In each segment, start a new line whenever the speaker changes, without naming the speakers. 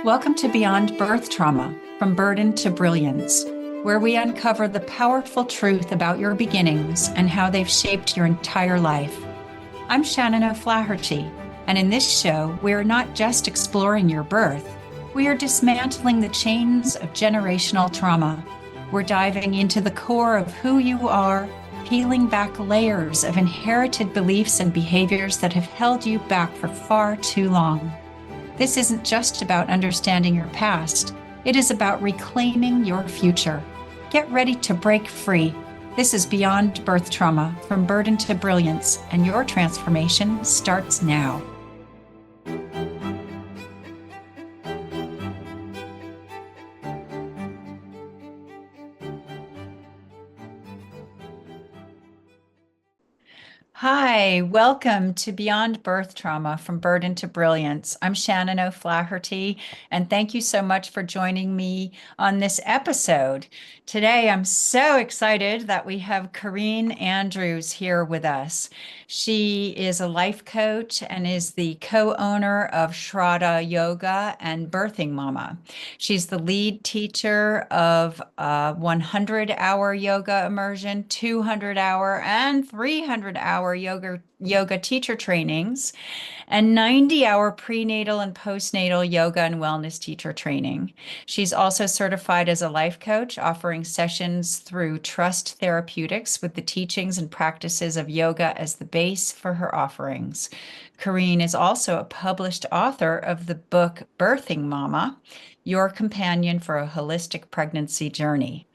Welcome to Beyond Birth Trauma, From Burden to Brilliance, where we uncover the powerful truth about your beginnings and how they've shaped your entire life. I'm Shannon O'Flaherty, and in this show, we are not just exploring your birth, we are dismantling the chains of generational trauma. We're diving into the core of who you are, peeling back layers of inherited beliefs and behaviors that have held you back for far too long. This isn't just about understanding your past. It is about reclaiming your future. Get ready to break free. This is Beyond Birth Trauma, From Burden to Brilliance, and your transformation starts now. Hi, welcome to Beyond Birth Trauma, From Burden to Brilliance. I'm Shannon O'Flaherty, and thank you so much for joining me on this episode. Today, I'm so excited that we have Corinne Andrews here with us. She is a life coach and is the co-owner of Shraddha Yoga and Birthing Mama. She's the lead teacher of 100-hour yoga immersion, 200-hour, and 300-hour yoga teacher trainings, and 90-hour prenatal and postnatal yoga and wellness teacher training. She's also certified as a life coach, offering sessions through Trust Therapeutics with the teachings and practices of yoga as the base for her offerings. Corinne is also a published author of the book Birthing Mama, Your Companion for a Holistic Pregnancy Journey.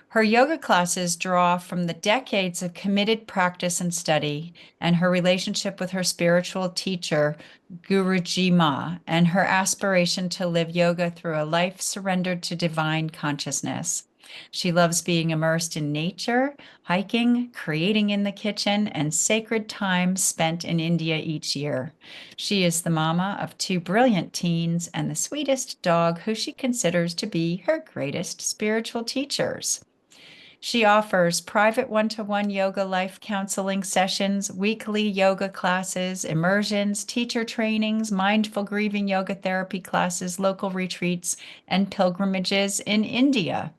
Her yoga classes draw from the decades of committed practice and study and her relationship with her spiritual teacher, Guruji Ma, and her aspiration to live yoga through a life surrendered to divine consciousness. She loves being immersed in nature, hiking, creating in the kitchen, and sacred time spent in India each year. She is the mama of two brilliant teens and the sweetest dog who she considers to be her greatest spiritual teachers. She offers private one-to-one yoga life counseling sessions, weekly yoga classes, immersions, teacher trainings, mindful grieving yoga therapy classes, local retreats, and pilgrimages in India.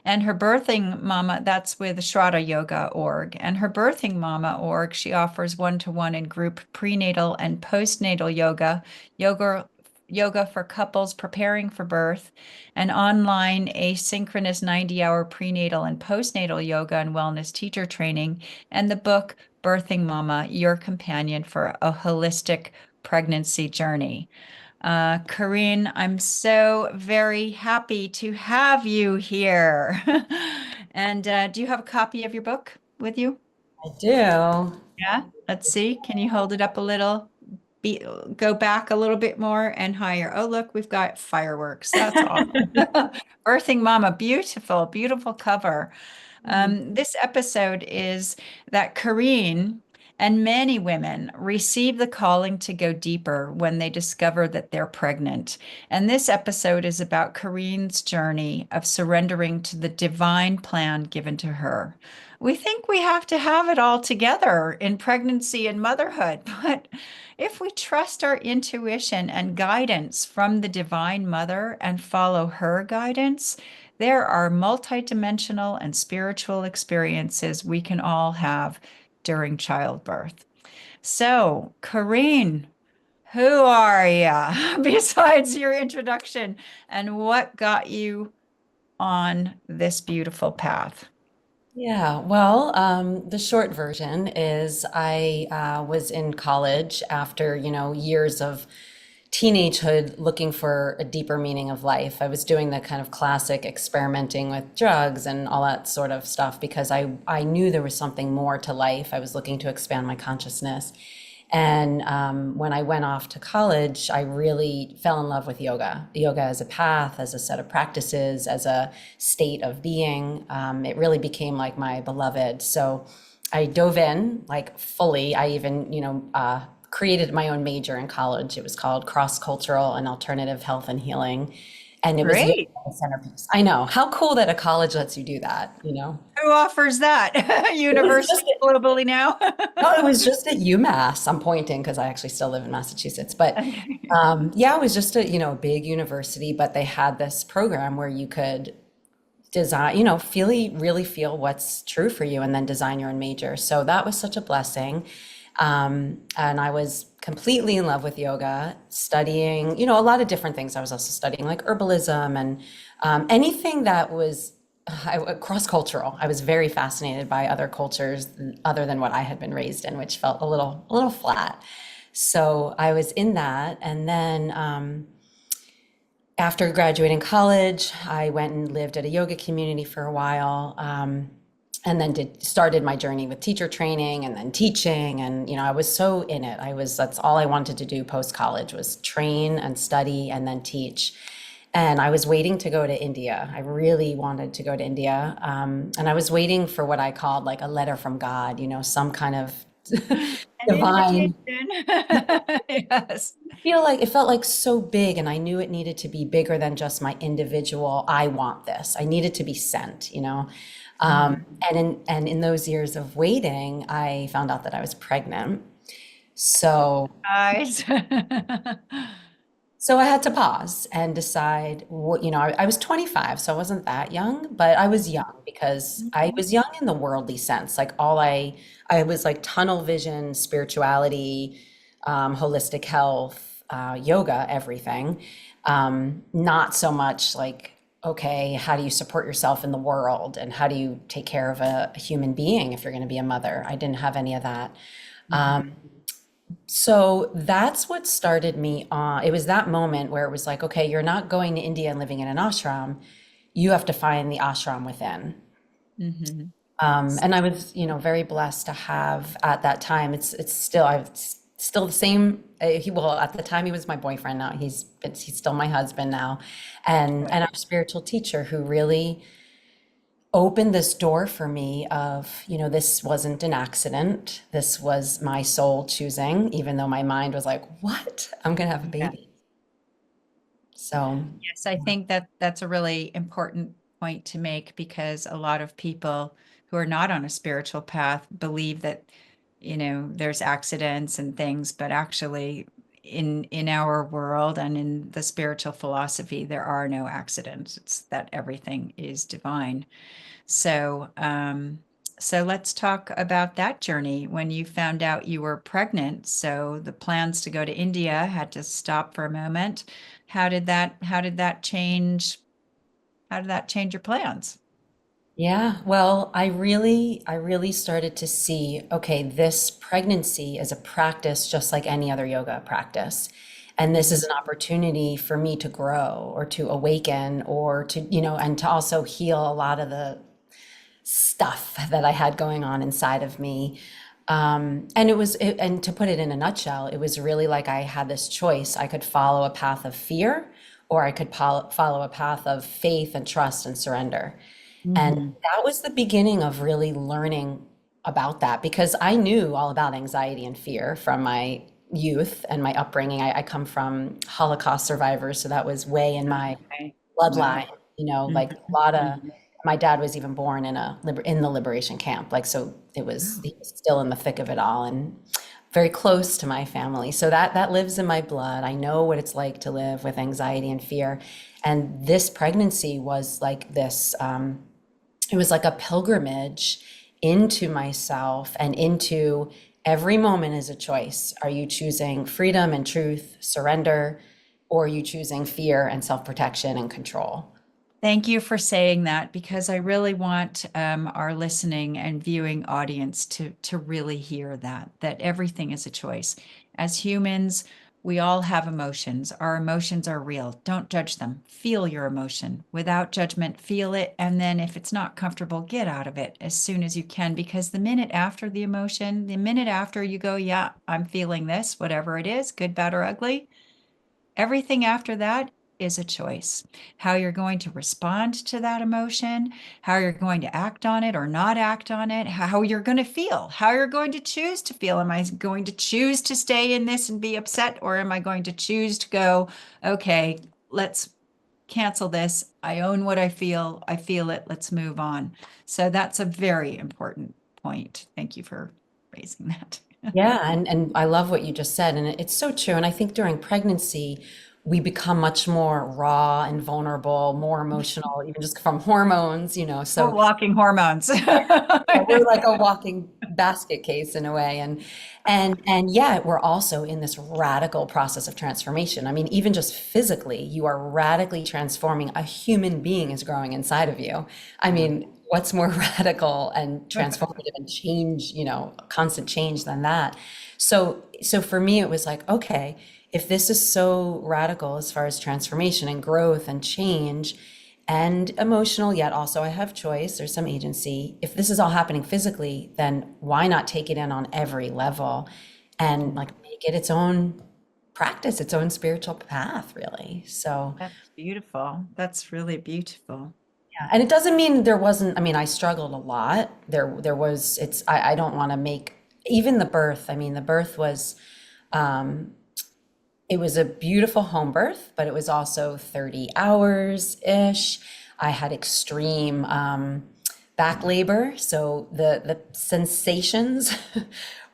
And her Birthing Mama, that's with Shraddha Yoga org. And her Birthing Mama org, she offers one-to-one and group prenatal and postnatal yoga for couples preparing for birth, an online asynchronous 90-hour prenatal and postnatal yoga and wellness teacher training, and the book Birthing Mama, Your Companion for a Holistic Pregnancy Journey. Corinne, I'm so very happy to have you here. And do you have a copy of your book with you?
I do.
Yeah, let's see. Can you hold it up a little? Go back a little bit more and higher. Oh, look, we've got fireworks. That's awesome. Birthing Mama, beautiful, beautiful cover. This episode is that Corinne and many women receive the calling to go deeper when they discover that they're pregnant. And this episode is about Corinne's journey of surrendering to the divine plan given to her. We think we have to have it all together in pregnancy and motherhood, but if we trust our intuition and guidance from the Divine Mother and follow her guidance, there are multidimensional and spiritual experiences we can all have during childbirth. So, Corinne, who are you besides your introduction, and what got you on this beautiful path?
Yeah, well, the short version is I was in college after, years of teenagehood looking for a deeper meaning of life. I was doing the kind of classic experimenting with drugs and all that sort of stuff because I knew there was something more to life. I was looking to expand my consciousness. And when I went off to college, I really fell in love with yoga as a path, as a set of practices, as a state of being. It really became like my beloved. So I dove in like fully. I even, created my own major in college. It was called Cross-Cultural and Alternative Health and Healing. and it was yoga
Great.
the centerpiece. I know. How cool that a college lets you do that, you know?
Who offers that?
It was just
Universities globally now?
no, it was just at UMass. I'm pointing because I actually still live in Massachusetts. But
Okay.
yeah, it was just a, big university, but they had this program where you could design, really feel what's true for you and then design your own major. So that was such a blessing. And I was completely in love with yoga, studying, a lot of different things. I was also studying like herbalism and anything that was cross-cultural. I was very fascinated by other cultures other than what I had been raised in, which felt a little flat. So I was in that, and then after graduating college, I went and lived at a yoga community for a while, and then started my journey with teacher training and then teaching. And I was so in it. That's all I wanted to do post college was train and study and then teach. And I was waiting to go to India. I really wanted to go to India, and I was waiting for what I called like a letter from God. Some kind of
An
divine.
invitation. Yes.
It felt like so big, and I knew it needed to be bigger than just my individual. I want this. I needed to be sent. And in those years of waiting, I found out that I was pregnant. So
Guys.
so I had to pause and decide what, I was 25, so I wasn't that young, but I was young because I was young in the worldly sense. Like I was like tunnel vision, spirituality, holistic health, yoga, everything. Not so much like, okay, how do you support yourself in the world and how do you take care of a human being if you're going to be a mother? I didn't have any of that. So that's what started me on. It was that moment where it was like, okay, you're not going to India and living in an ashram. You have to find the ashram within.
Mhm.
And I was, very blessed to have at that time. It's still the same. Well, at the time he was my boyfriend. Now he's still my husband now, and our spiritual teacher who really opened this door for me of, this wasn't an accident. This was my soul choosing, even though my mind was like, what? I'm gonna have a
Yeah.
baby. So
Yes, I think that that's a really important point to make because a lot of people who are not on a spiritual path believe that, there's accidents and things, but actually in our world and in the spiritual philosophy, there are no accidents. It's that everything is divine. So, so let's talk about that journey when you found out you were pregnant. So the plans to go to India had to stop for a moment. How did that change? How did that change your plans?
yeah, well, I really started to see, okay, this pregnancy is a practice just like any other yoga practice. And this is an opportunity for me to grow or to awaken or to, and to also heal a lot of the stuff that I had going on inside of me. And to put it in a nutshell, it was really like I had this choice. I could follow a path of fear, or I could follow a path of faith and trust and surrender. And
Mhm.
that was the beginning of really learning about that because I knew all about anxiety and fear from my youth and my upbringing. I come from Holocaust survivors, so that was way in my
Okay. Wow.
bloodline, like
Mhm.
a lot of my dad was even born in the liberation camp. Like, so he was still in the thick of it all and very close to my family. So that lives in my blood. I know what it's like to live with anxiety and fear. And this pregnancy was like this, it was like a pilgrimage into myself and into every moment is a choice. Are you choosing freedom and truth, surrender, or are you choosing fear and self-protection and control?
Thank you for saying that because I really want our listening and viewing audience to really hear that everything is a choice. As humans, we all have emotions. Our emotions are real. Don't judge them. Feel your emotion without judgment. Feel it, and then if it's not comfortable, get out of it as soon as you can. Because the minute after the emotion, the minute after you go, yeah, I'm feeling this, whatever it is, good, bad, or ugly. Everything after that is a choice. How you're going to respond to that emotion, how you're going to act on it or not act on it, how you're going to feel, how you're going to choose to feel. Am I going to choose to stay in this and be upset, or am I going to choose to go, okay, let's cancel this. I own what I feel. I feel it. Let's move on. So that's a very important point. Thank you for raising that.
Yeah, and I love what you just said, and it's so true. And I think during pregnancy, we become much more raw and vulnerable, more emotional, even just from hormones,
We're
So
walking hormones.
yeah, we're like a walking basket case in a way. And yet we're also in this radical process of transformation. I mean, even just physically, you are radically transforming. A human being is growing inside of you. I mean, what's more radical and transformative and change, constant change than that? So for me, it was like, okay, if this is so radical as far as transformation and growth and change, and emotional, yet also I have choice, there's some agency. If this is all happening physically, then why not take it in on every level and like make it its own practice, its own spiritual path, really? So
That's beautiful. That's really beautiful.
yeah, and it doesn't mean there wasn't, I mean, I struggled a lot. There was, I don't want to make, even the birth, I mean, the birth was, um, it was a beautiful home birth, but it was also 30 hours-ish. I had extreme back labor. So the sensations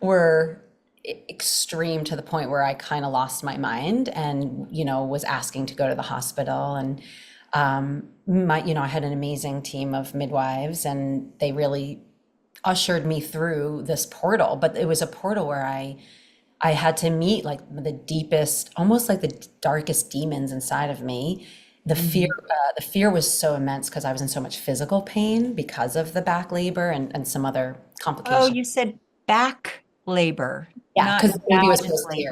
were extreme to the point where I kind of lost my mind and, was asking to go to the hospital. And I had an amazing team of midwives and they really ushered me through this portal. But it was a portal where I had to meet like the deepest, almost like the darkest demons inside of me. The fear was so immense because I was in so much physical pain because of the back labor and some other
Oh,
complications.
you said back labor,
Yeah,
not
because the baby was
vaginal
posterior.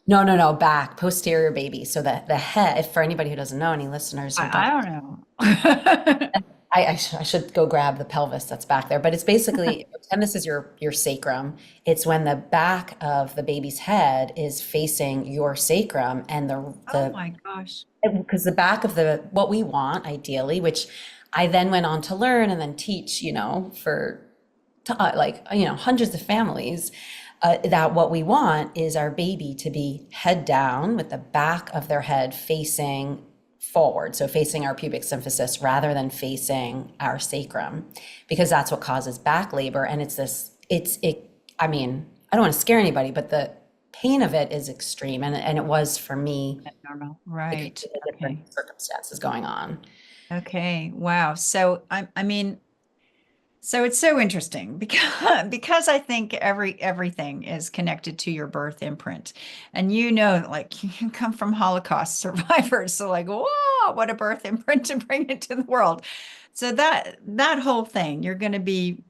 labor.
No, back, posterior baby. So the head, if for anybody who doesn't know, any listeners who
I
don't,
don't know.
I should go grab the pelvis that's back there, but it's basically pretend this is your sacrum. It's when the back of the baby's head is facing your sacrum, and
Oh
the
my gosh.
because the back of the what we want ideally, which I then went on to learn and then teach, for hundreds of families. That what we want is our baby to be head down with the back of their head facing forward, so facing our pubic symphysis rather than facing our sacrum, because that's what causes back labor. And I mean, I don't want to scare anybody, but the pain of it is extreme, and it was for me
Normal.
because
Right.
of the different
Okay.
circumstances going on.
Okay. Wow. So I mean, so it's so interesting because I think everything is connected to your birth imprint. And like you come from Holocaust survivors. So like, whoa, what a birth imprint to bring into the world. So that whole thing, you're going to be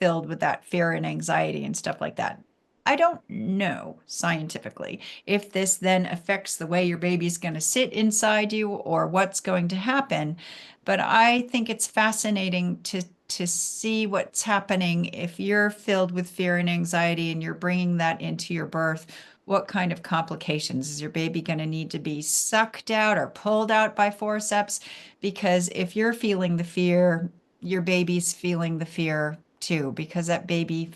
filled with that fear and anxiety and stuff like that. I don't know scientifically if this then affects the way your baby's going to sit inside you or what's going to happen, but I think it's fascinating to see what's happening if you're filled with fear and anxiety and you're bringing that into your birth. What kind of complications? Is your baby going to need to be sucked out or pulled out by forceps? Because if you're feeling the fear, your baby's feeling the fear too, because that baby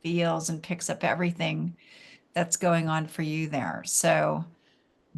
feels and picks up everything that's going on for you there. So,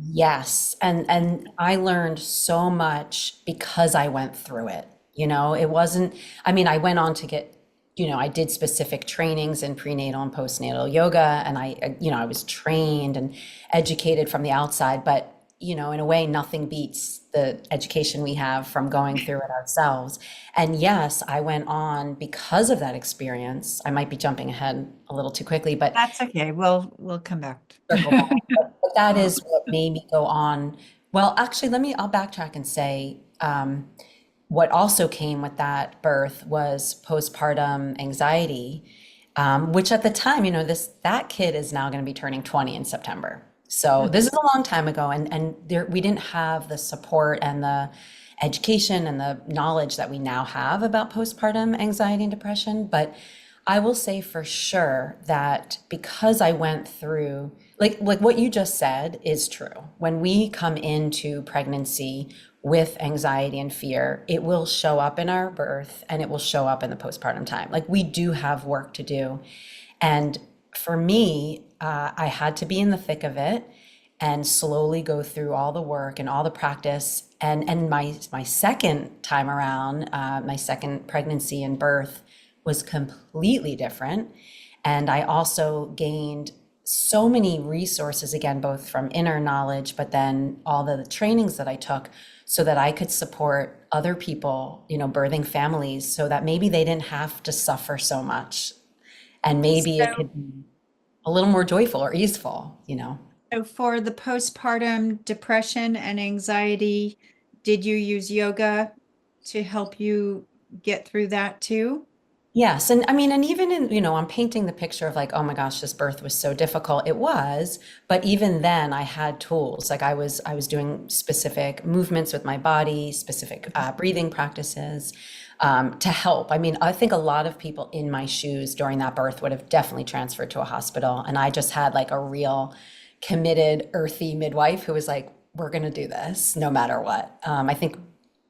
Yes, and I learned so much because I went through it. It wasn't, I mean, I went on to get, I did specific trainings in prenatal and postnatal yoga, and I was trained and educated from the outside, but in a way, nothing beats the education we have from going through it ourselves. And yes, I went on because of that experience. I might be jumping ahead a little too quickly, but
that's okay. We'll come back.
circle back. But that is what made me go on. Well, actually, I'll backtrack and say, what also came with that birth was postpartum anxiety, which at the time, that kid is now going to be turning 20 in September. So this is a long time ago, and we didn't have the support and the education and the knowledge that we now have about postpartum anxiety and depression. But I will say for sure that because I went through, like what you just said is true. When we come into pregnancy with anxiety and fear, it will show up in our birth and it will show up in the postpartum time. Like we do have work to do. And for me, I had to be in the thick of it and slowly go through all the work and all the practice. And my second time around, my second pregnancy and birth was completely different. And I also gained so many resources, again, both from inner knowledge, but then all the trainings that I took so that I could support other people, birthing families, so that maybe they didn't have to suffer so much. And maybe it
So,
could be a little more joyful or easeful.
so for the postpartum depression and anxiety, did you use yoga to help you get through that too?
Yes, and I mean, and even I'm painting the picture of like, oh my gosh, this birth was so difficult. It was, but even then, I had tools. Like I was doing specific movements with my body, specific breathing practices to help. I mean, I think a lot of people in my shoes during that birth would have definitely transferred to a hospital, and I just had like a real committed, earthy midwife who was like, "We're going to do this no matter what."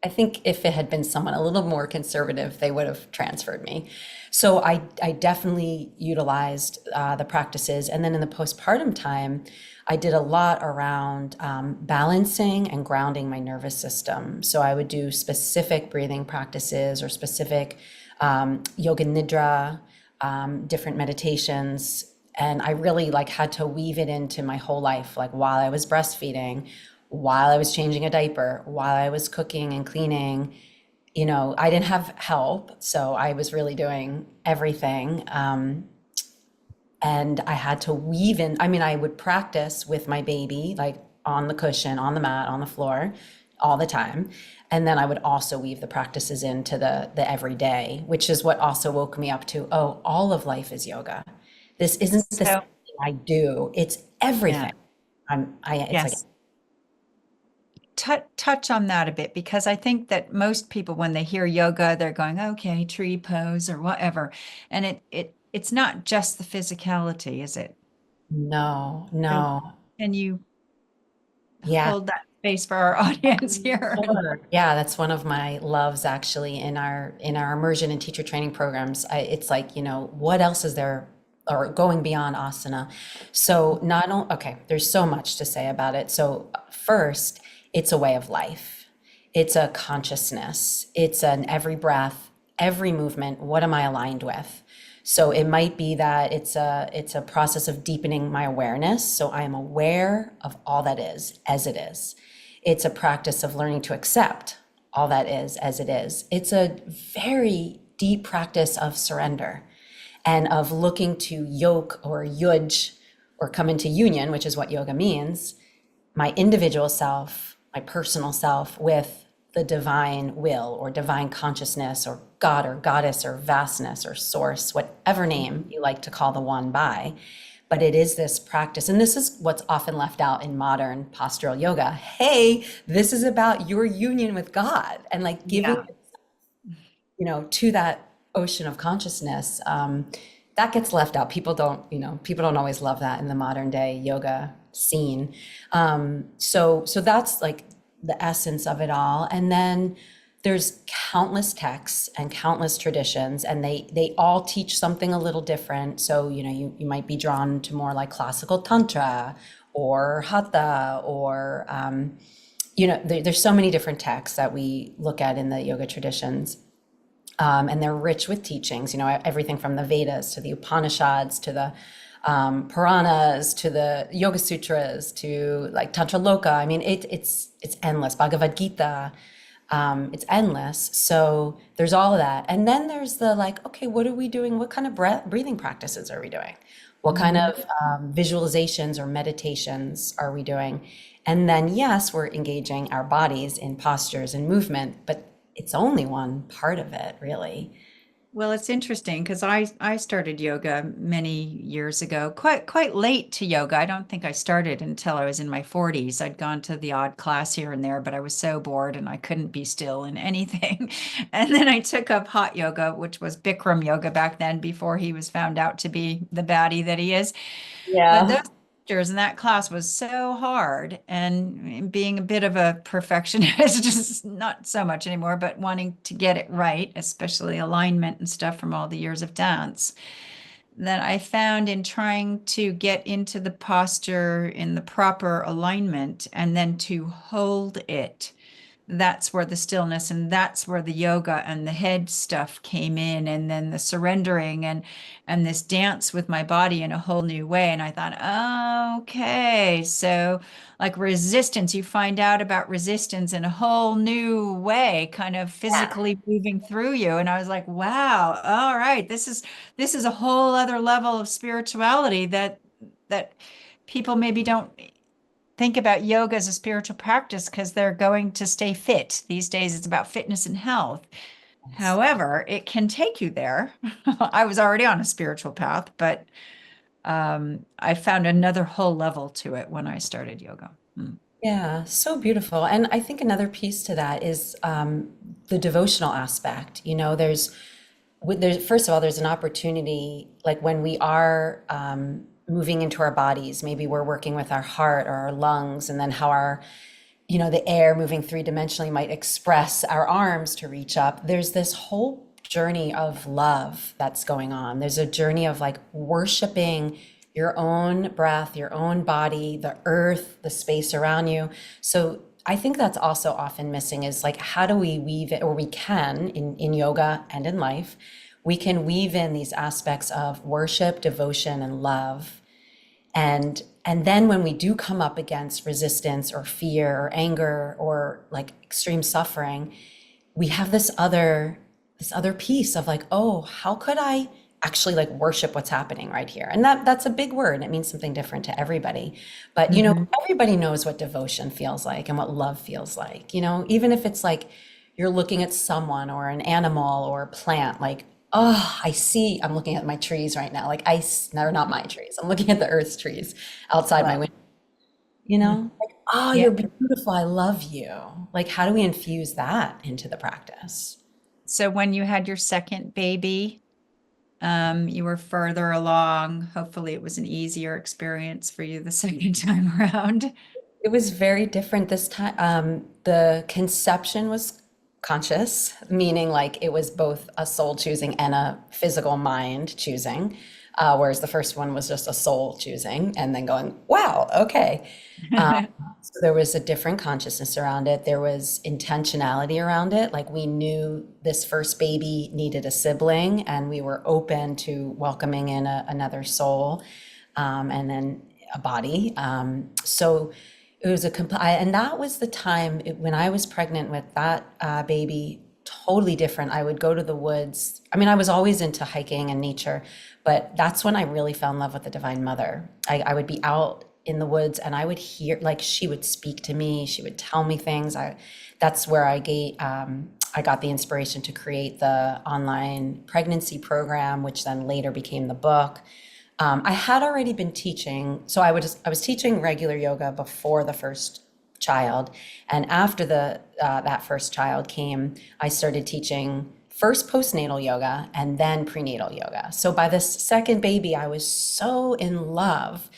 I think if it had been someone a little more conservative, they would have transferred me. So I definitely utilized the practices. And then in the postpartum time, I did a lot around balancing and grounding my nervous system. So I would do specific breathing practices or specific yoga nidra, different meditations. And I really like had to weave it into my whole life, like while I was breastfeeding, while I was changing a diaper, while I was cooking and cleaning. I didn't have help, so I was really doing everything. And I had to weave in, I mean, I would practice with my baby, like on the cushion, on the mat, on the floor, all the time. And then I would also weave the practices into the everyday, which is what also woke me up to, oh, all of life is yoga. This isn't the
So,
thing I do, it's
yeah,
everything. It's like,
yes. Touch on that a bit because I think that most people, when they hear yoga, they're going, okay, tree pose or whatever. And it's not just the physicality, is it?
no,
So
no.
can you
Yeah,
hold that space for our audience here?
sure. Yeah, that's one of my loves actually in our immersion and teacher training programs. It's like, what else is there or going beyond asana? So not only, okay, there's so much to say about it. So first, it's a way of life. It's a consciousness. It's an every breath, every movement, what am I aligned with? So it might be that it's a process of deepening my awareness. So I am aware of all that is as it is. It's a practice of learning to accept all that is as it is. It's a very deep practice of surrender and of looking to yoke or yuj or come into union, which is what yoga means, my individual self, my personal self with the divine will or divine consciousness or God or goddess or vastness or source, whatever name you like to call the one by. But it is this practice. And this is what's often left out in modern postural yoga. Hey, this is about your union with God and like giving,
Yeah.
to that ocean of consciousness. That gets left out. People don't always love that in the modern day yoga scene. So that's like the essence of it all. And then there's countless texts and countless traditions, and they all teach something a little different. So, you might be drawn to more like classical tantra or hatha or, there's so many different texts that we look at in the yoga traditions. And they're rich with teachings, everything from the Vedas to the Upanishads to the Puranas to the Yoga Sutras to like Tantra Loka. I mean, it's endless. Bhagavad Gita, it's endless. So there's all of that, and then there's the like, okay, what are we doing? What kind of breathing practices are we doing? What kind
Mhm.
of visualizations or meditations are we doing? And then yes, we're engaging our bodies in postures and movement, but it's only one part of it, really.
Well, it's interesting because I started yoga many years ago, quite late to yoga. I don't think I started until I was in my 40s. I'd gone to the odd class here and there, but I was so bored and I couldn't be still in anything. And then I took up hot yoga, which was Bikram yoga back then before he was found out to be the baddie that he is. But those
Yeah.
lectures in that class was so hard. And being a bit of a perfectionist, just not so much anymore, but wanting to get it right, especially alignment and stuff from all the years of dance, that I found in trying to get into the posture in the proper alignment and then to hold it that's where the stillness and that's where the yoga and the head stuff came in, and then the surrendering and this dance with my body in a whole new way. And I thought, oh, okay, so like resistance, you find out about resistance in a whole new way, kind of
Yeah.
physically moving through you. And I was like, wow, all right, this is a whole other level of spirituality that people maybe don't think about yoga as a spiritual practice because they're going to stay fit. These days, it's about fitness and health. However, it can take you there. I was already on a spiritual path, but I found another whole level to it when I started yoga. Mm.
Yeah, so beautiful. And I think another piece to that is the devotional aspect. First of all, there's an opportunity, like when we are moving into our bodies, maybe we're working with our heart or our lungs, and then how the air moving three-dimensionally might express our arms to reach up. There's this whole journey of love that's going on. There's a journey of like worshiping your own breath, your own body, the earth, the space around you. So I think that's also often missing is like, how do we weave it, or we can in yoga and in life, we can weave in these aspects of worship, devotion, and love. And then when we do come up against resistance or fear or anger or like extreme suffering, we have this other piece of like, oh, how could I actually like worship what's happening right here? And that's a big word. It means something different to everybody. But
Mhm.
everybody knows what devotion feels like and what love feels like. Even if it's like you're looking at someone or an animal or a plant, like, oh, I'm looking at my trees right now. Like they're not my trees. I'm looking at the earth's trees outside my
Wow.
window,
Mhm.
like, oh,
Yeah.
you're beautiful. I love you. Like, how do we infuse that into the practice?
So when you had your second baby, you were further along. Hopefully, it was an easier experience for you the second time around.
It was very different this time. The conception was conscious, meaning like it was both a soul choosing and a physical mind choosing, whereas the first one was just a soul choosing and then going, wow, okay. Um, so there was a different consciousness around it. There was intentionality around it. Like we knew this first baby needed a sibling, and we were open to welcoming in another soul, and then a body. So it was and that was the time when I was pregnant with that baby. Totally different. I would go to the woods. I mean, I was always into hiking and nature, but that's when I really fell in love with the Divine Mother. I would be out in the woods and I would hear, like, she would speak to me. She would tell me things. That's where I got the inspiration to create the online pregnancy program, which then later became the book. I had already been teaching, so I was teaching regular yoga before the first child, and after that first child came, I started teaching first postnatal yoga and then prenatal yoga. So by this second baby, I was so in love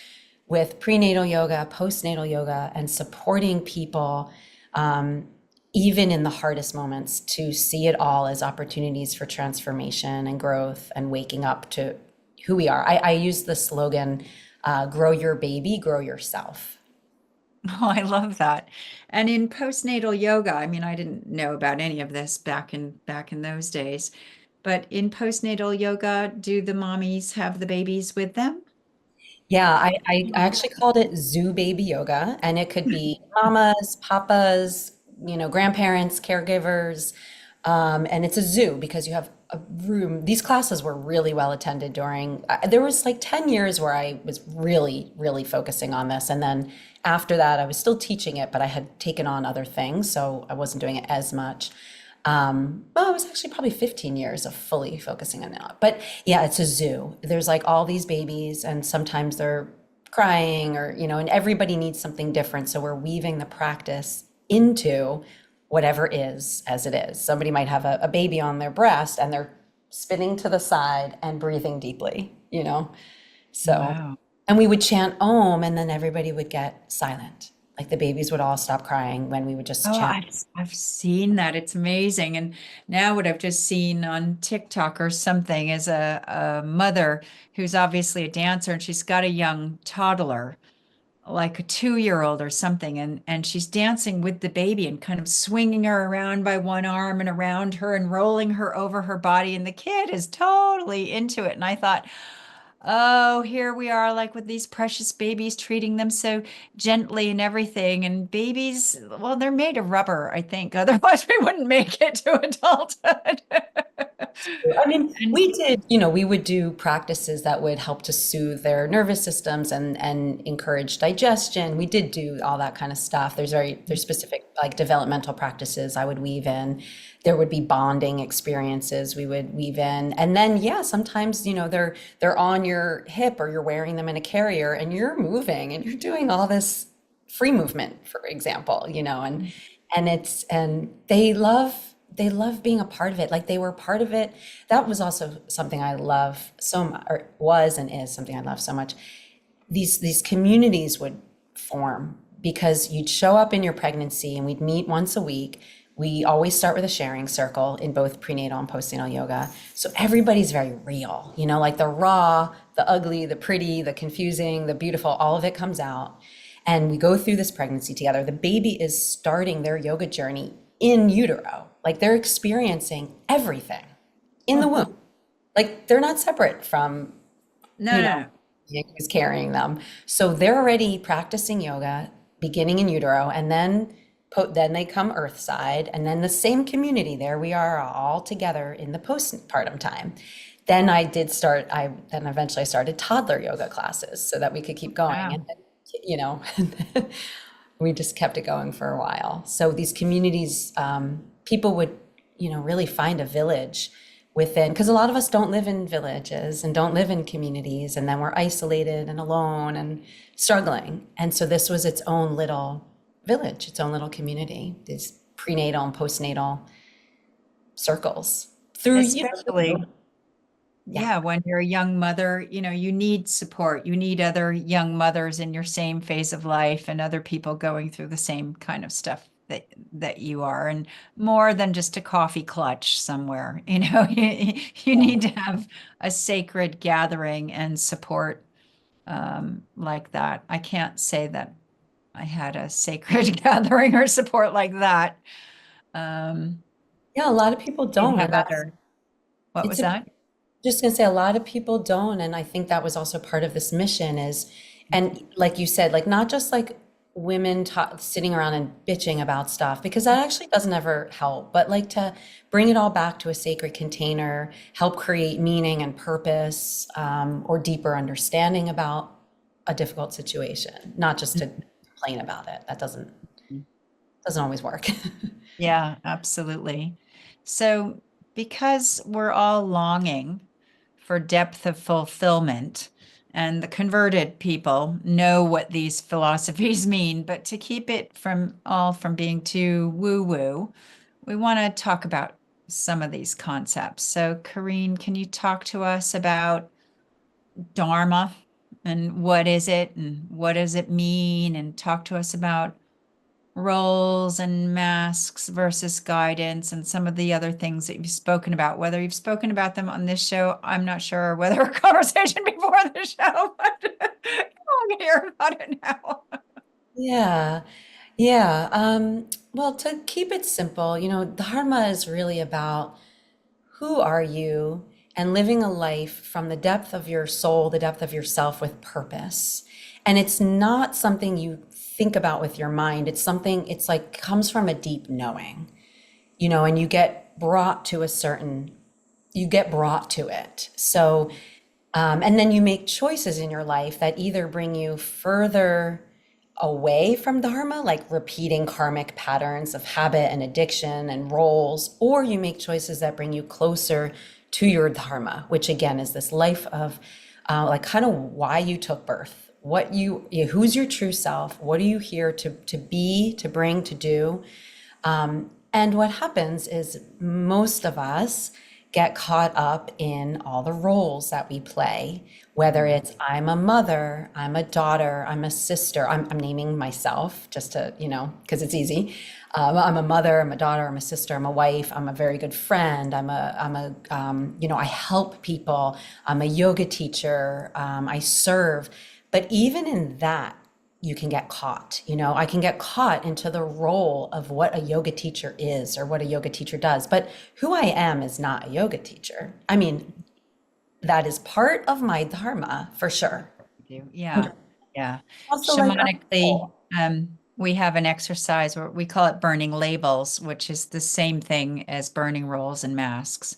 with prenatal yoga, postnatal yoga, and supporting people, even in the hardest moments, to see it all as opportunities for transformation and growth and waking up to who we are. I use the slogan, grow your baby, grow yourself.
Oh, I love that. And in postnatal yoga, I mean, I didn't know about any of this back in those days, but in postnatal yoga, do the mommies have the babies with them?
Yeah, I actually called it zoo baby yoga, and it could be mamas, papas, grandparents, caregivers. And it's a zoo because you have a room. These classes were really well attended there was like 10 years where I was really, really focusing on this. And then after that, I was still teaching it, but I had taken on other things, so I wasn't doing it as much. Well, it was actually probably 15 years of fully focusing on that. But yeah, it's a zoo. There's like all these babies, and sometimes they're crying and everybody needs something different. So we're weaving the practice into whatever is as it is. Somebody might have a baby on their breast and they're spinning to the side and breathing deeply. So,
Wow.
and we would chant Om, and then everybody would get silent. Like the babies would all stop crying when we would just
Oh,
chant.
I've seen that. It's amazing. And now what I've just seen on TikTok or something is a mother who's obviously a dancer and she's got a young toddler like a 2-year-old or something, and she's dancing with the baby and kind of swinging her around by one arm and around her and rolling her over her body, and the kid is totally into it. And I thought, oh, here we are, like with these precious babies, treating them so gently and everything. And babies, well, they're made of rubber, I think. Otherwise, we wouldn't make it to adulthood.
I mean,
And
we did, we would do practices that would help to soothe their nervous systems and encourage digestion. We did do all that kind of stuff. There's specific like developmental practices I would weave in. There would be bonding experiences we would weave in. And then yeah, sometimes, they're on your hip or you're wearing them in a carrier and you're moving and you're doing all this free movement, for example, and they love being a part of it. Like they were part of it. That was also something I love so much, or was and is something I love so much. These communities would form because you'd show up in your pregnancy and we'd meet once a week. We always start with a sharing circle in both prenatal and postnatal yoga. So everybody's very real, like the raw, the ugly, the pretty, the confusing, the beautiful, all of it comes out. And we go through this pregnancy together. The baby is starting their yoga journey in utero. Like they're experiencing everything in the womb. Like they're not separate from,
no.
who's carrying them. So they're already practicing yoga beginning in utero, and then they come earthside, and then the same community, there we are all together in the postpartum time. Then then eventually I started toddler yoga classes so that we could keep going.
Wow.
And then, we just kept it going for a while. So these communities, people would, really find a village within, because a lot of us don't live in villages and don't live in communities, and then we're isolated and alone and struggling. And so this was its own little village, its own little community, these prenatal and postnatal circles through,
Especially, yeah, when you're a young mother, you need support. You need other young mothers in your same phase of life and other people going through the same kind of stuff that you are, and more than just a coffee clutch somewhere. You need to have a sacred gathering and support like that. I can't say that I had a sacred gathering or support like that. Um,
Yeah, a lot of people
you
don't,
have
and that's
other, what
it's
was
a
that?
just gonna say a lot of people don't, and I think that was also part of this mission is, and like you said, like not just like women sitting around and bitching about stuff, because that actually doesn't ever help, but like to bring it all back to a sacred container, help create meaning and purpose, or deeper understanding about a difficult situation, not just to complain about it. That doesn't always work.
Yeah, absolutely. So, because we're all longing for depth of fulfillment, and the converted people know what these philosophies mean, but to keep it from being too woo-woo, we want to talk about some of these concepts. So, Corinne, can you talk to us about Dharma and what is it and what does it mean? And talk to us about roles and masks versus guidance and some of the other things that you've spoken about. Whether you've spoken about them on this show, I'm not sure, whether a conversation before the show, but I'll hear about it now.
Yeah, yeah. Well, to keep it simple, Dharma is really about who are you and living a life from the depth of your soul, the depth of yourself with purpose. And it's not something you think about with your mind. It's like comes from a deep knowing, and you get brought to it. So, and then you make choices in your life that either bring you further away from Dharma, like repeating karmic patterns of habit and addiction and roles, or you make choices that bring you closer to your Dharma, which again is this life of like kind of why you took birth, who's your true self, what are you here to be, to bring, to do. And what happens is most of us get caught up in all the roles that we play, whether it's I'm a mother, I'm a daughter, I'm a sister, I'm naming myself just to, because it's easy. I'm a mother, I'm a daughter, I'm a sister, I'm a wife, I'm a very good friend, I help people, I'm a yoga teacher, I serve. But even in that, you can get caught. I can get caught into the role of what a yoga teacher is or what a yoga teacher does. But who I am is not a yoga teacher. I mean, that is part of my dharma for sure.
Do. Yeah. Yeah.
Also, like,
Shamanically, we have an exercise where we call it burning labels, which is the same thing as burning roles and masks.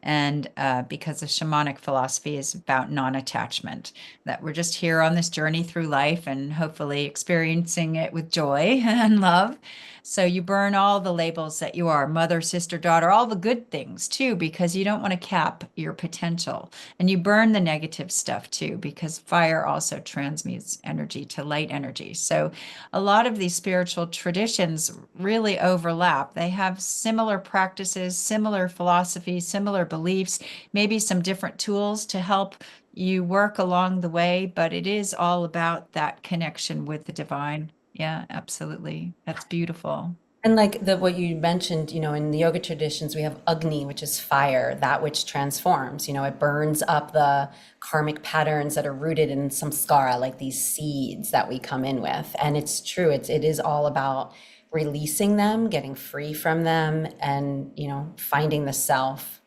And because the shamanic philosophy is about non-attachment, that we're just here on this journey through life and hopefully experiencing it with joy and love. So you burn all the labels that you are, mother, sister, daughter, all the good things too, because you don't want to cap your potential. And you burn the negative stuff too, because fire also transmutes energy to light energy. So a lot of these spiritual traditions really overlap. They have similar practices, similar philosophies, similar beliefs, maybe some different tools to help you work along the way, but it is all about that connection with the divine. Yeah, absolutely. That's beautiful.
and like the what you mentioned, in the yoga traditions, we have Agni, which is fire, that which transforms. It burns up the karmic patterns that are rooted in samskara, like these seeds that we come in with. And it's true, it is all about releasing them, getting free from them, and finding the self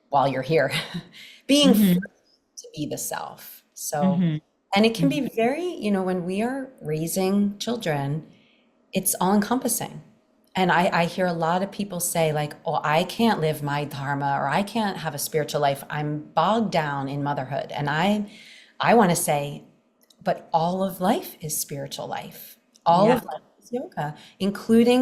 while you're here, being free
Hmm.
to be the self. So,
Hmm.
and it can be very, when we are raising children, it's all encompassing. And I hear a lot of people say, like, oh, I can't live my dharma or I can't have a spiritual life. I'm bogged down in motherhood. And I want to say, but all of life is spiritual life. All
Yeah.
of life is yoga, including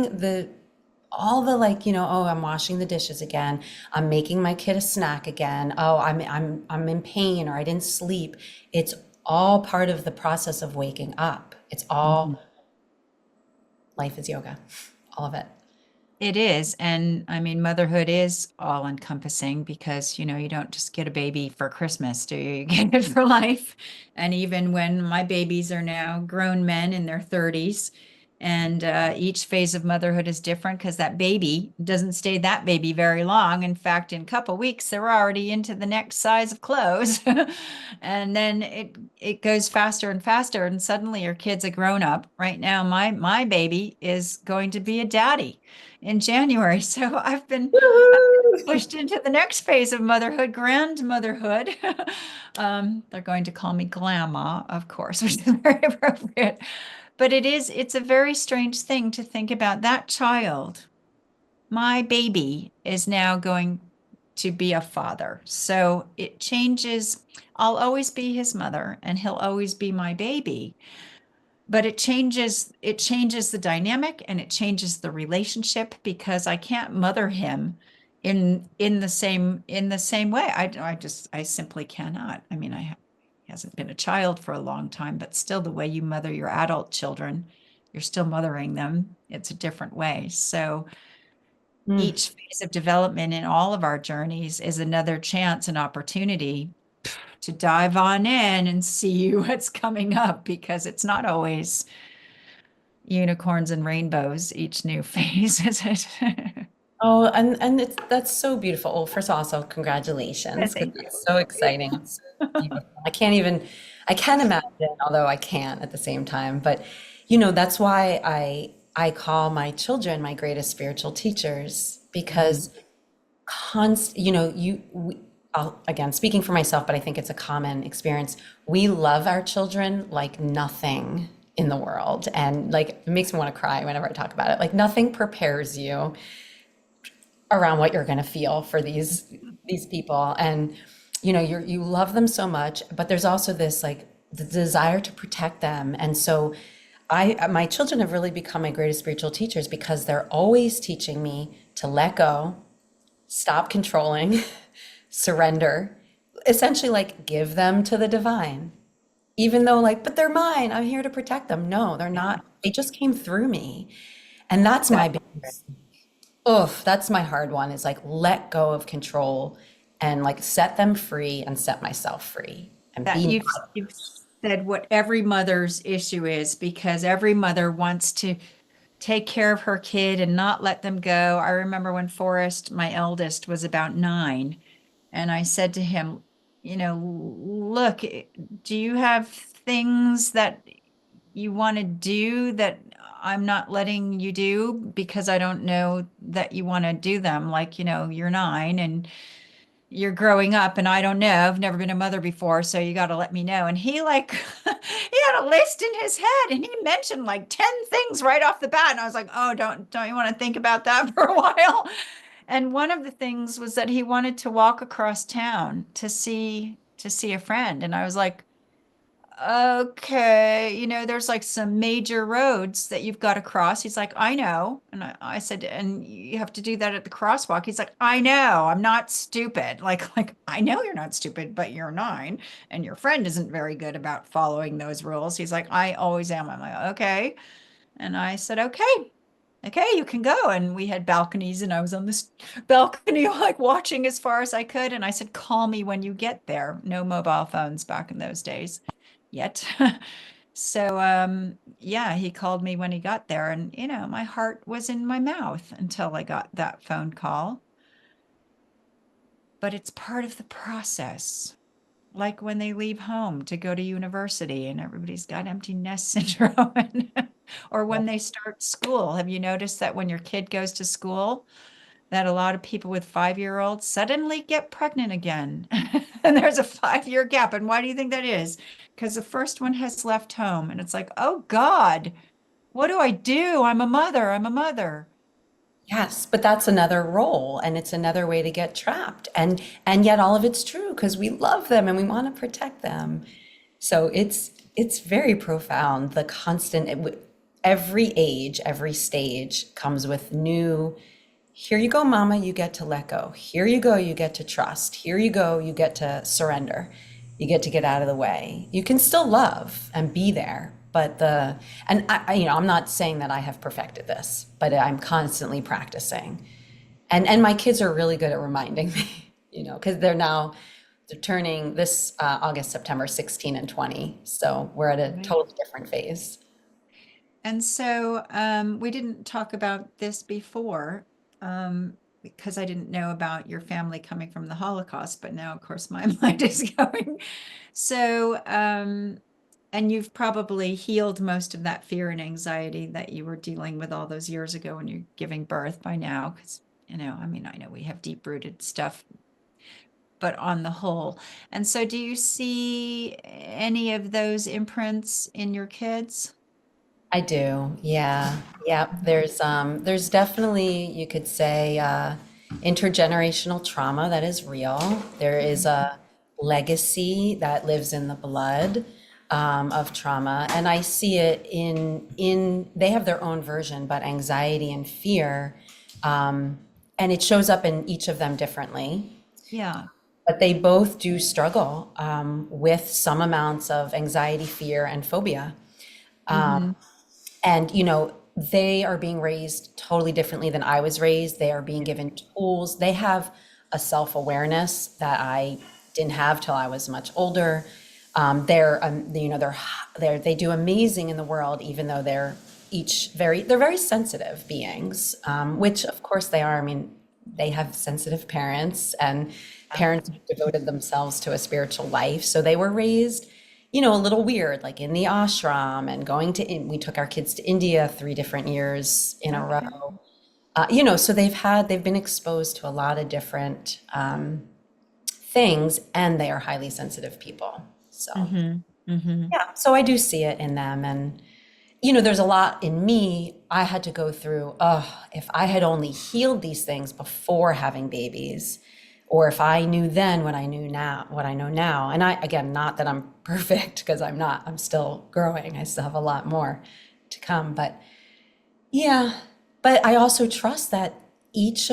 all the, like, oh, I'm washing the dishes again. I'm making my kid a snack again. Oh, I'm in pain or I didn't sleep. It's all part of the process of waking up. It's
Mhm.
all life is yoga, all of it.
It is. And I mean, motherhood is all encompassing because, you don't just get a baby for Christmas, do you? You get it for life. And even when my babies are now grown men in their 30s, and each phase of motherhood is different because that baby doesn't stay that baby very long. In fact, in a couple weeks, they're already into the next size of clothes. And then it goes faster and faster. And suddenly your kid's a grown up. Right now, my baby is going to be a daddy in January. So I've been
Woohoo!
pushed into the next phase of motherhood, grandmotherhood. They're going to call me Grandma, of course, which is very appropriate. But it's a very strange thing to think about that child. My baby is now going to be a father. So it changes. I'll always be his mother and he'll always be my baby, but it changes the dynamic and it changes the relationship because I can't mother him in the same way. I simply cannot. I mean, he hasn't been a child for a long time, but still the way you mother your adult children, you're still mothering them. It's a different way. So
Mm.
each phase of development in all of our journeys is another chance and opportunity to dive on in and see what's coming up because it's not always unicorns and rainbows each new phase, is it?
Oh, and that's so beautiful. Well, first of all, so congratulations, because
Thank you.
it's so exciting. It's so beautiful. I can't imagine, although I can at the same time. But that's why I call my children my greatest spiritual teachers,
Mhm.
because again, speaking for myself, but I think it's a common experience. We love our children like nothing in the world. And like, it makes me want to cry whenever I talk about it. Like, nothing prepares you around what you're going to feel for these people. And you love them so much, but there's also this, like, the desire to protect them. And so my children have really become my greatest spiritual teachers because they're always teaching me to let go, stop controlling, surrender, essentially, like, give them to the divine. Even though, like, but they're mine, I'm here to protect them. No, they're
Yeah,
not. They just came through me. And that's my
that
biggest, oof, that's my hard one, is like, let go of control and, like, set them free and set myself free and
that
be.
you've said what every mother's issue is because every mother wants to take care of her kid and not let them go. I remember when Forrest, my eldest, was about 9, and I said to him, look, do you have things that you want to do that I'm not letting you do because I don't know that you want to do them. Like, you're 9 and you're growing up and I don't know, I've never been a mother before, so you got to let me know. And he like he had a list in his head and he mentioned like 10 things right off the bat. And I was like, oh, don't you want to think about that for a while? And one of the things was that he wanted to walk across town to see a friend. And I was like, okay, there's like some major roads that you've got to cross. He's like, I know. And I said, and you have to do that at the crosswalk. He's like, I know, I'm not stupid. Like, I know you're not stupid, but you're 9 and your friend isn't very good about following those rules. He's like, I always am. I'm like, okay. And I said, okay, you can go. And we had balconies and I was on this balcony, like watching as far as I could. And I said, call me when you get there. No mobile phones back in those days yet. So yeah, he called me when he got there and my heart was in my mouth until I got that phone call. But it's part of the process. Like when they leave home to go to university and everybody's got empty nest syndrome or when they start school. Have you noticed that when your kid goes to school, that a lot of people with 5-year-olds suddenly get pregnant again. And there's a 5-year gap. And why do you think that is? Because the first one has left home and it's like, oh God, what do I do? I'm a mother. I'm a mother.
Yes, but that's another role and it's another way to get trapped. And yet all of it's true because we love them and we want to protect them. So it's very profound. The constant every age, every stage comes with new, here you go, mama, you get to let go. Here you go, you get to trust. Here you go, you get to surrender. You get to get out of the way. You can still love and be there, but and I'm not saying that I have perfected this, but I'm constantly practicing. And my kids are really good at reminding me, because they're turning this August, September 16 and 20. So we're at a
Right.
totally different phase.
And so we didn't talk about this before because I didn't know about your family coming from the Holocaust, but now, of course, my mind is going. So, and you've probably healed most of that fear and anxiety that you were dealing with all those years ago when you're giving birth by now, because, I mean, I know we have deep-rooted stuff, but on the whole. And so do you see any of those imprints in your kids?
I do. Yeah. Yep. There's definitely, you could say, intergenerational trauma that is real. There is a legacy that lives in the blood, of trauma. And I see it they have their own version, but anxiety and fear, and it shows up in each of them differently.
Yeah.
But they both do struggle, with some amounts of anxiety, fear, and phobia.
Hmm.
And, they are being raised totally differently than I was raised. They are being given tools. They have a self-awareness that I didn't have till I was much older. They do amazing in the world, even though they're very sensitive beings, which of course they are. I mean, they have sensitive parents and parents who devoted themselves to a spiritual life. So they were raised, a little weird, like in the ashram and we took our kids to India 3 different years in a
Okay.
row. So they've been exposed to a lot of different things and they are highly sensitive people. So
Hmm. Hmm.
yeah, so I do see it in them. And, there's a lot in me I had to go through. Oh, if I had only healed these things before having babies, or if I knew then what I knew now, what I know now. And again, not that I'm perfect because I'm not, I'm still growing. I still have a lot more to come. But yeah, but I also trust that each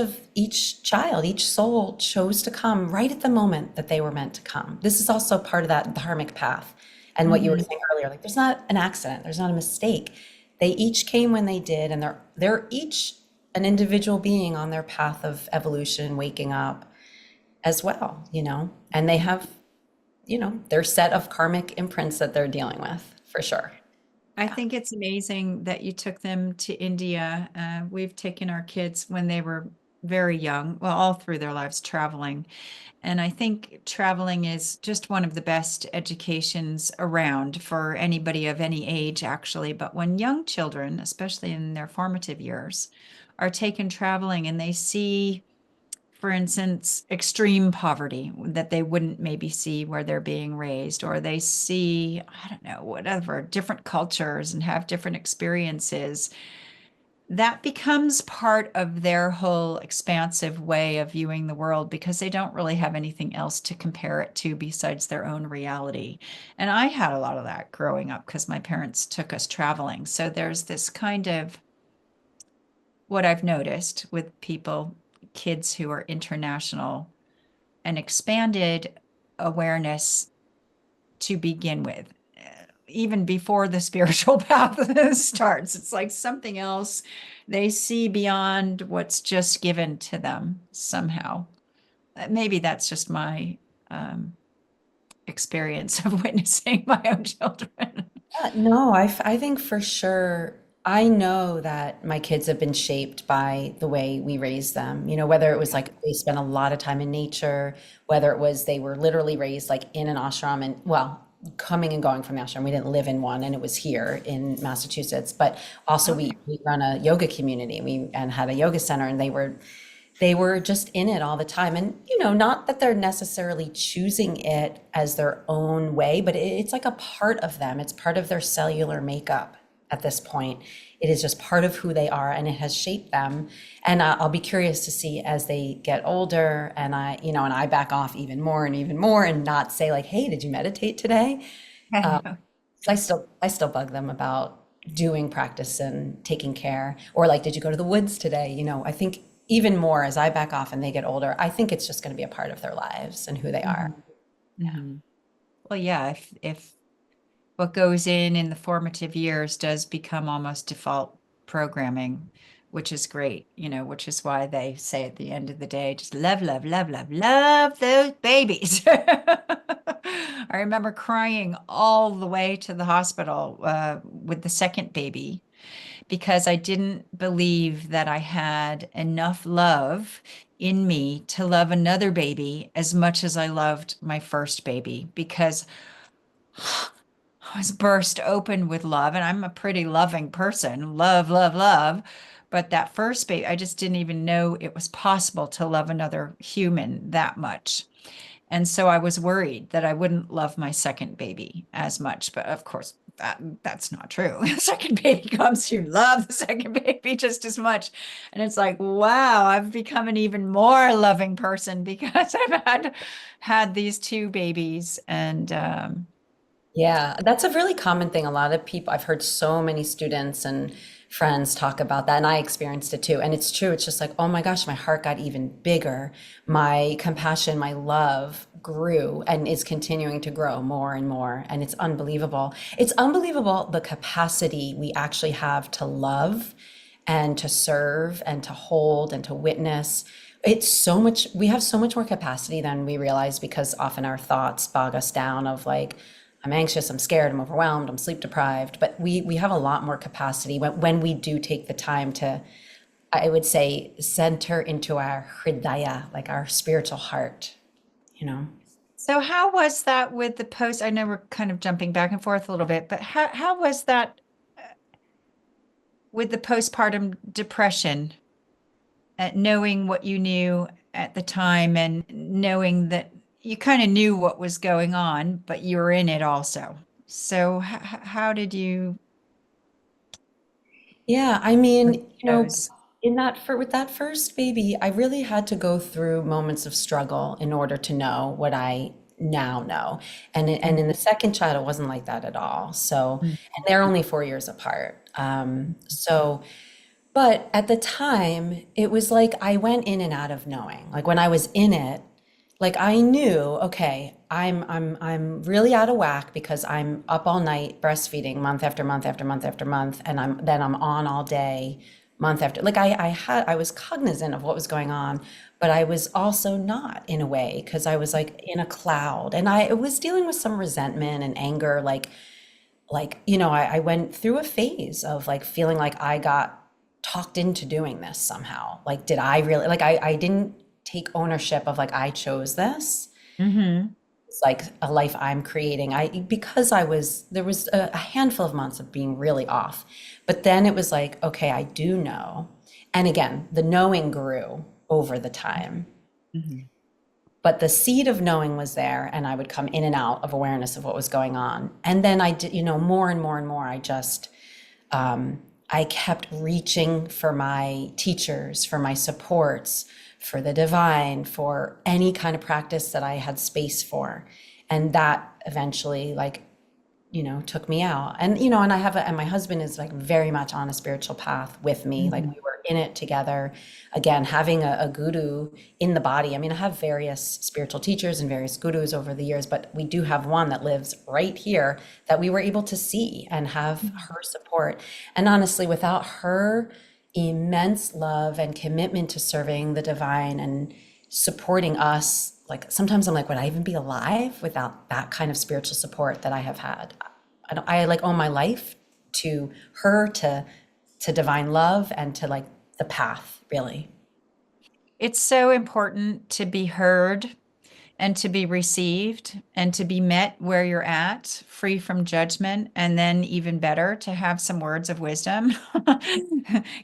child, each soul chose to come right at the moment that they were meant to come. This is also part of that dharmic path. And what you were
Hmm.
saying earlier, like there's not an accident, there's not a mistake. They each came when they did, and they're each an individual being on their path of evolution, waking up as well, And they have, their set of karmic imprints that they're dealing with, for sure.
I
Yeah.
think it's amazing that you took them to India. We've taken our kids when they were very young, well, all through their lives traveling. And I think traveling is just one of the best educations around for anybody of any age, actually. But when young children, especially in their formative years, are taken traveling and they see, for instance, extreme poverty that they wouldn't maybe see where they're being raised, or they see, I don't know, whatever, different cultures and have different experiences, that becomes part of their whole expansive way of viewing the world because they don't really have anything else to compare it to besides their own reality. And I had a lot of that growing up because my parents took us traveling. So there's this kind of what I've noticed with people, kids who are international, an expanded awareness to begin with, even before the spiritual path starts. It's like something else they see beyond what's just given to them somehow. Maybe that's just my experience of witnessing my own children.
No, I think for sure, I know that my kids have been shaped by the way we raised them. Whether it was like they spent a lot of time in nature, whether it was they were literally raised like in an ashram and, well, coming and going from the ashram. We didn't live in one and it was here in Massachusetts, but also
Okay.
we run a yoga community. And had a yoga center and they were just in it all the time. And, not that they're necessarily choosing it as their own way, but it's like a part of them. It's part of their cellular makeup at this point. It is just part of who they are and it has shaped them. And I'll be curious to see as they get older and I back off even more and not say like, hey, did you meditate today? I still bug them about doing practice and taking care, or like, did you go to the woods today? I think even more as I back off and they get older, I think it's just going to be a part of their lives and who they are.
Mhm. Mhm. Well, yeah, if what goes in the formative years does become almost default programming, which is great, which is why they say at the end of the day, just love, love, love, love, love those babies. I remember crying all the way to the hospital with the second baby because I didn't believe that I had enough love in me to love another baby as much as I loved my first baby because I was burst open with love, and I'm a pretty loving person. Love, love, love. But that first baby, I just didn't even know it was possible to love another human that much. And so I was worried that I wouldn't love my second baby as much. But of course, that's not true. The second baby comes, you love the second baby just as much. And it's like, wow, I've become an even more loving person because I've had these two babies. And
Yeah, that's a really common thing. A lot of people, I've heard so many students and friends talk about that, and I experienced it too. And it's true. It's just like, oh my gosh, my heart got even bigger. My compassion, my love grew and is continuing to grow more and more. And it's unbelievable. It's unbelievable the capacity we actually have to love and to serve and to hold and to witness. It's so much, we have so much more capacity than we realize because often our thoughts bog us down of like, I'm anxious, I'm scared, I'm overwhelmed, I'm sleep deprived. But we have a lot more capacity when we do take the time to, I would say, center into our hridaya, like our spiritual heart, you know?
so how was that with the post? I know we're kind of jumping back and forth a little bit, but how was that with the postpartum depression, knowing what you knew at the time and knowing that you kind of knew what was going on, but you were in it also. So how did you
Yeah, I mean,
those?
in that for with that first baby, I really had to go through moments of struggle in order to know what I now know. And in the second child, it wasn't like that at all. So,
Mhm.
and they're only 4 years apart. But at the time, it was like I went in and out of knowing. Like when I was in it, like I knew, okay, I'm really out of whack because I'm up all night breastfeeding month after month after month after month, and I'm on all day month after. Like I was cognizant of what was going on, but I was also not in a way because I was like in a cloud, and I was dealing with some resentment and anger, I went through a phase of like feeling like I got talked into doing this somehow. Like, did I really, like, I didn't take ownership of like, I chose this.
Mm-hmm.
It's like a life I'm creating. Because there was a handful of months of being really off, but then it was like, okay, I do know. And again, the knowing grew over the time,
Mm-hmm.
but the seed of knowing was there, and I would come in and out of awareness of what was going on. And then I did, more and more and more, I kept reaching for my teachers, for my supports, for the divine, for any kind of practice that I had space for. And that eventually, like, took me out. And, and my husband is like very much on a spiritual path with me. Like,
Mm-hmm.
we were in it together. Again, having a guru in the body. I mean, I have various spiritual teachers and various gurus over the years, but we do have one that lives right here that we were able to see and have her support. And honestly, without her immense love and commitment to serving the divine and supporting us, like, sometimes I'm like, would I even be alive without that kind of spiritual support that I have had? I like owe my life to her, to divine love, and to like the path, really.
It's so important to be heard and to be received and to be met where you're at, free from judgment, and then even better to have some words of wisdom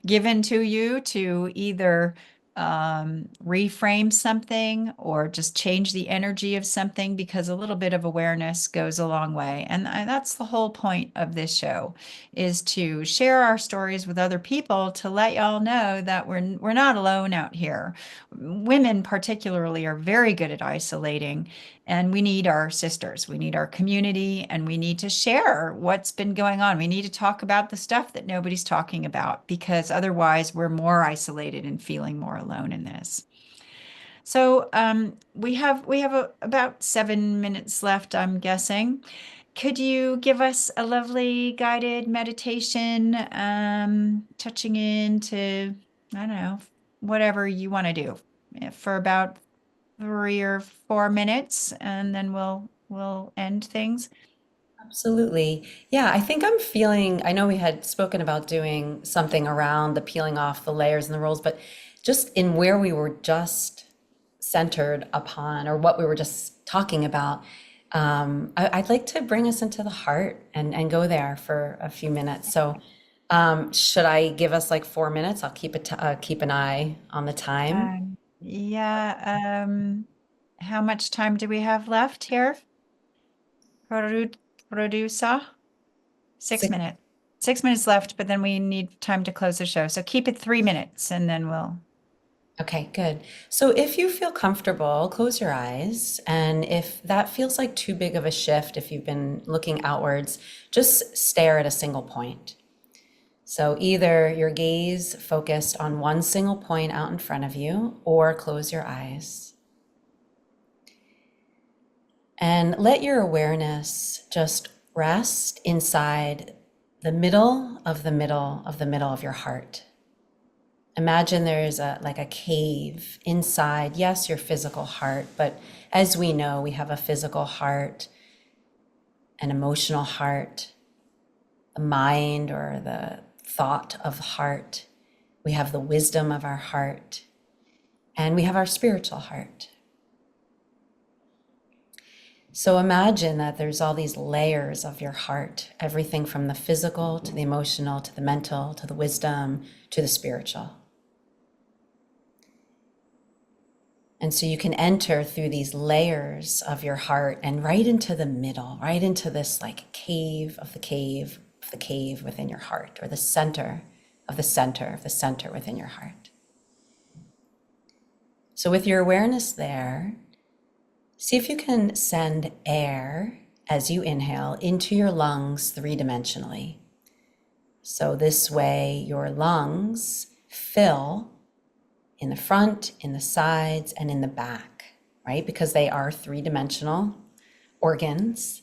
given to you to either reframe something or just change the energy of something, because a little bit of awareness goes a long way. And that's the whole point of this show, is to share our stories with other people, to let y'all know that we're not alone out here. Women particularly are very good at isolating, and we need our sisters, we need our community, and we need to share what's been going on. We need to talk about the stuff that nobody's talking about, because otherwise we're more isolated and feeling more alone in this. So we have about 7 minutes left, I'm guessing. Could you give us a lovely guided meditation, touching into, I don't know, whatever you want to do, for about 3 or 4 minutes, and then we'll end things.
Absolutely. Yeah, I think I'm feeling, I know we had spoken about doing something around the peeling off the layers and the rolls, but just in where we were just centered upon, or what we were just talking about, I'd like to bring us into the heart and go there for a few minutes. So, should I give us like 4 minutes? I'll keep an eye on the time.
Yeah, how much time do we have left here? Produ Producer? Six
Six.
minutes. 6 minutes left, but then we need time to close the show. So keep it 3 minutes, and then we'll.
Okay, good. So if you feel comfortable, close your eyes. And if that feels like too big of a shift, if you've been looking outwards, just stare at a single point. So either your gaze focused on one single point out in front of you, or close your eyes. And let your awareness just rest inside the middle of the middle of the middle of your heart. Imagine there's like a cave inside, yes, your physical heart, but as we know, we have a physical heart, an emotional heart, the mind or the thought of heart. We have the wisdom of our heart, and we have our spiritual heart. So imagine that there's all these layers of your heart, everything from the physical to the emotional to the mental to the wisdom to the spiritual. And so you can enter through these layers of your heart and right into the middle, right into this like cave of the cave of the cave within your heart, or the center of the center of the center within your heart. So with your awareness there, see if you can send air as you inhale into your lungs 3-dimensionally. So this way your lungs fill in the front, in the sides, and in the back, right? Because they are 3-dimensional organs.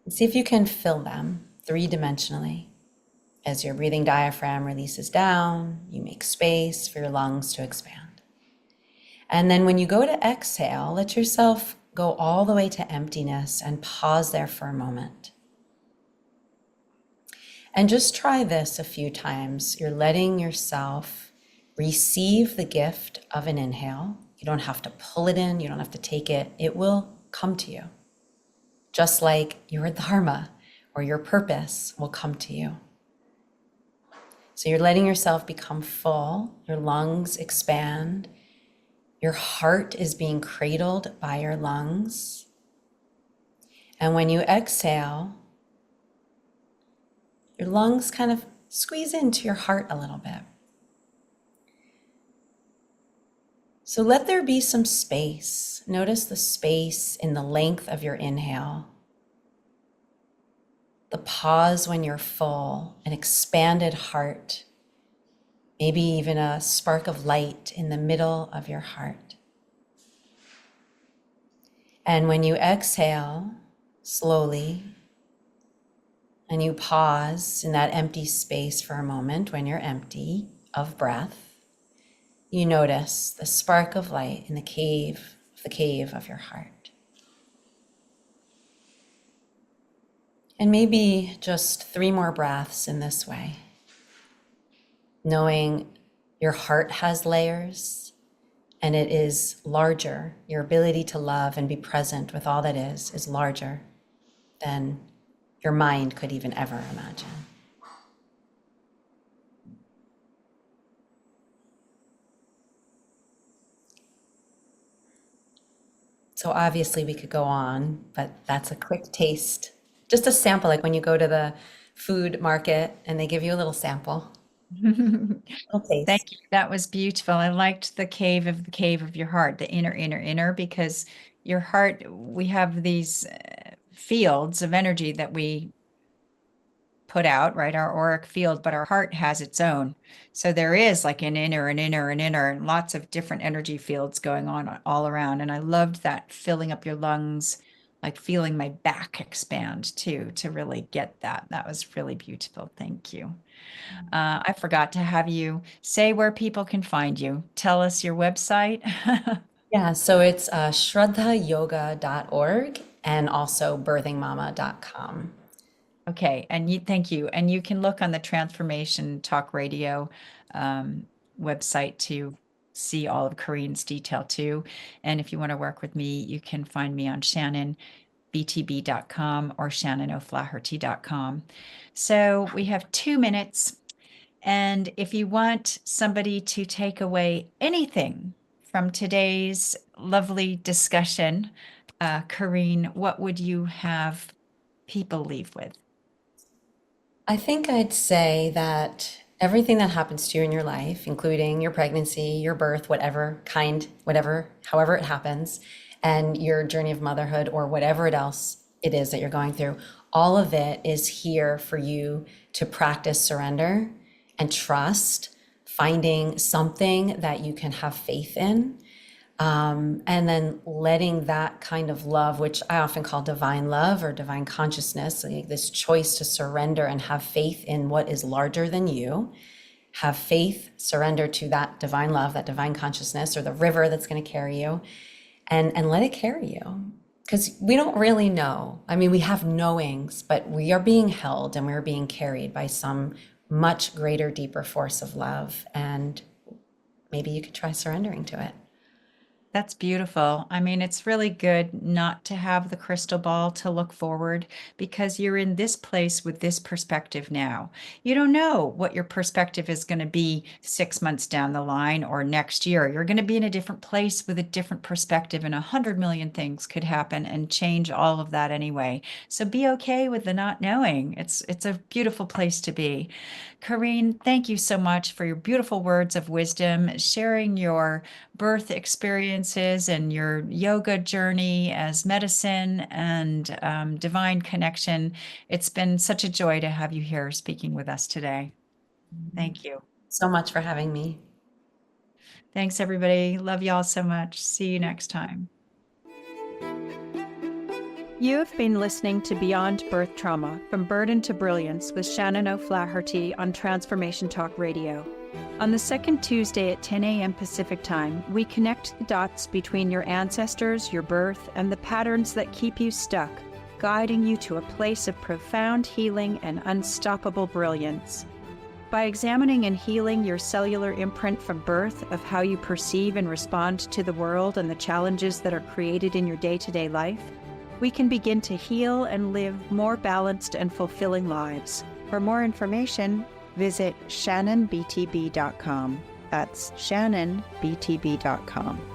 And see if you can fill them 3-dimensionally. As your breathing diaphragm releases down, you make space for your lungs to expand. And then when you go to exhale, let yourself go all the way to emptiness and pause there for a moment. And just try this a few times. You're letting yourself receive the gift of an inhale. You don't have to pull it in, you don't have to take it. It will come to you. Just like your dharma or your purpose will come to you. So you're letting yourself become full, your lungs expand, your heart is being cradled by your lungs. And when you exhale, your lungs kind of squeeze into your heart a little bit. So let there be some space. Notice the space in the length of your inhale. The pause when you're full, an expanded heart, maybe even a spark of light in the middle of your heart. And when you exhale slowly, and you pause in that empty space for a moment when you're empty of breath, you notice the spark of light in the cave of your heart. And maybe just 3 more breaths in this way, knowing your heart has layers and it is larger. Your ability to love and be present with all that is larger than your mind could even ever imagine. So obviously we could go on, but that's a quick taste. Just a sample, like when you go to the food market and they give you a little sample, little
Thank
taste.
you. That was beautiful. I liked the cave of your heart, the inner, because your heart, we have these fields of energy that we put out, right? Our auric field, but our heart has its own. So there is like an inner, and lots of different energy fields going on all around. And I loved that filling up your lungs, like feeling my back expand too, to really get that. That was really beautiful. Thank you. I forgot to have you say where people can find you. Tell us your website.
Yeah, so it's shraddhayoga.org and also birthingmama.com.
Okay, and thank you. And you can look on the Transformation Talk Radio website to see all of Corinne's detail too. And if you want to work with me, you can find me on shannonbtb.com or shannonoflaherty.com. So we have 2 minutes. And if you want somebody to take away anything from today's lovely discussion, Corinne, what would you have people leave with?
I think I'd say that everything that happens to you in your life, including your pregnancy, your birth, however it happens, and your journey of motherhood or whatever else it is that you're going through, all of it is here for you to practice surrender and trust, finding something that you can have faith in. And then letting that kind of love, which I often call divine love or divine consciousness, like this choice to surrender and have faith in what is larger than you, have faith, surrender to that divine love, that divine consciousness, or the river that's going to carry you, and let it carry you. Because we don't really know. I mean, we have knowings, but we are being held and we're being carried by some much greater, deeper force of love. And maybe you could try surrendering to it.
That's beautiful. I mean, it's really good not to have the crystal ball to look forward because you're in this place with this perspective now. You don't know what your perspective is going to be 6 months down the line or next year. You're going to be in a different place with a different perspective, and 100 million things could happen and change all of that anyway. So be okay with the not knowing. It's a beautiful place to be. Corinne, thank you so much for your beautiful words of wisdom, sharing your birth experiences and your yoga journey as medicine and divine connection. It's been such a joy to have you here speaking with us today. Thank you.
So much for having me.
Thanks, everybody. Love y'all so much. See you next time. You have been listening to Beyond Birth Trauma, From Burden to Brilliance with Shannon O'Flaherty on Transformation Talk Radio. On the second Tuesday at 10 a.m. Pacific Time, we connect the dots between your ancestors, your birth, and the patterns that keep you stuck. guiding you to a place of profound healing and unstoppable brilliance. By examining and healing your cellular imprint from birth of how you perceive and respond to the world and the challenges that are created in your day-to-day life, we can begin to heal and live more balanced and fulfilling lives. For more information, visit shannonbtb.com. That's shannonbtb.com.